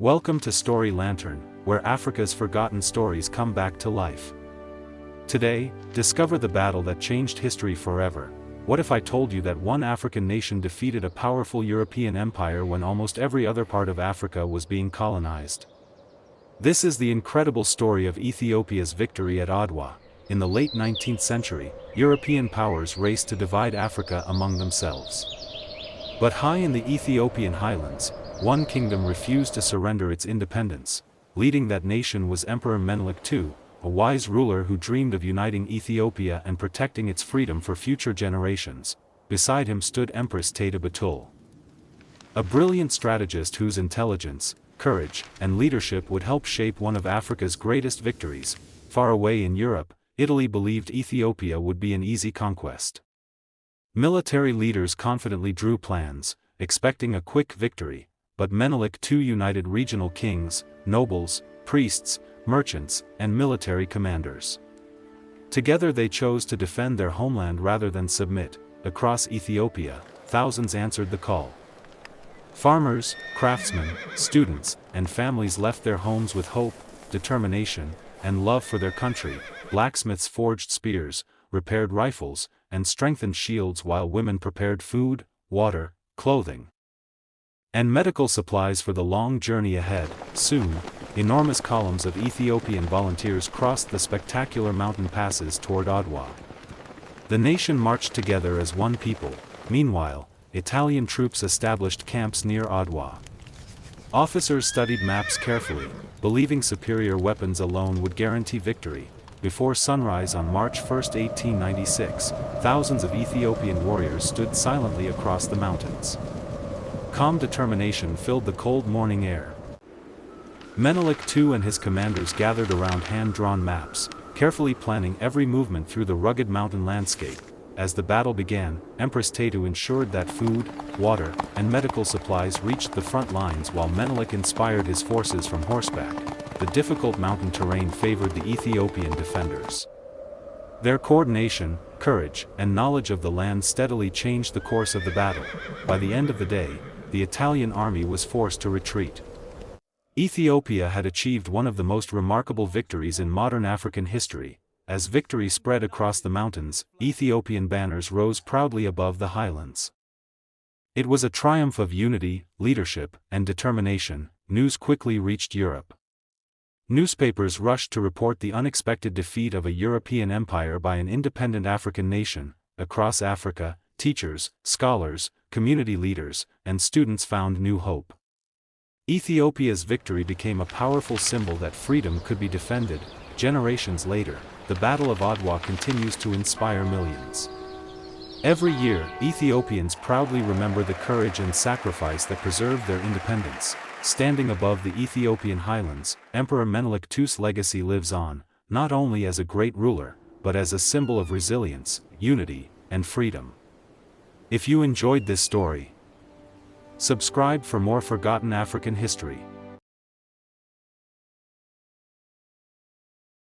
Welcome to Story Lantern, where Africa's forgotten stories come back to life. Today, discover the battle that changed history forever. What if I told you that one African nation defeated a powerful European empire when almost every other part of Africa was being colonized? This is the incredible story of Ethiopia's victory at Adwa. In the late 19th century, European powers raced to divide Africa among themselves. But high in the Ethiopian highlands, one kingdom refused to surrender its independence. Leading that nation was Emperor Menelik II, a wise ruler who dreamed of uniting Ethiopia and protecting its freedom for future generations. Beside him stood Empress Taytu Betul, a brilliant strategist whose intelligence, courage, and leadership would help shape one of Africa's greatest victories. Far away in Europe, Italy believed Ethiopia would be an easy conquest. Military leaders confidently drew plans, expecting a quick victory, but Menelik II united regional kings, nobles, priests, merchants, and military commanders. Together they chose to defend their homeland rather than submit. Across Ethiopia, thousands answered the call. Farmers, craftsmen, students, and families left their homes with hope, determination, and love for their country. Blacksmiths forged spears, repaired rifles, and strengthened shields, while women prepared food, water, clothing, and medical supplies for the long journey ahead. Soon, enormous columns of Ethiopian volunteers crossed the spectacular mountain passes toward Adwa. The nation marched together as one people. Meanwhile, Italian troops established camps near Adwa. Officers studied maps carefully, believing superior weapons alone would guarantee victory. Before sunrise on March 1, 1896, thousands of Ethiopian warriors stood silently across the mountains. Calm determination filled the cold morning air. Menelik II and his commanders gathered around hand-drawn maps, carefully planning every movement through the rugged mountain landscape. As the battle began, Empress Taytu ensured that food, water, and medical supplies reached the front lines, while Menelik inspired his forces from horseback. The difficult mountain terrain favored the Ethiopian defenders. Their coordination, courage, and knowledge of the land steadily changed the course of the battle. By the end of the day, the Italian army was forced to retreat. Ethiopia had achieved one of the most remarkable victories in modern African history. As victory spread across the mountains, Ethiopian banners rose proudly above the highlands. It was a triumph of unity, leadership, and determination. News quickly reached Europe. Newspapers rushed to report the unexpected defeat of a European empire by an independent African nation. Across Africa, teachers, scholars, community leaders, and students found new hope. Ethiopia's victory became a powerful symbol that freedom could be defended. Generations later, the Battle of Adwa continues to inspire millions. Every year, Ethiopians proudly remember the courage and sacrifice that preserved their independence. Standing above the Ethiopian highlands, Emperor Menelik II's legacy lives on, not only as a great ruler, but as a symbol of resilience, unity, and freedom. If you enjoyed this story, subscribe for more forgotten African history.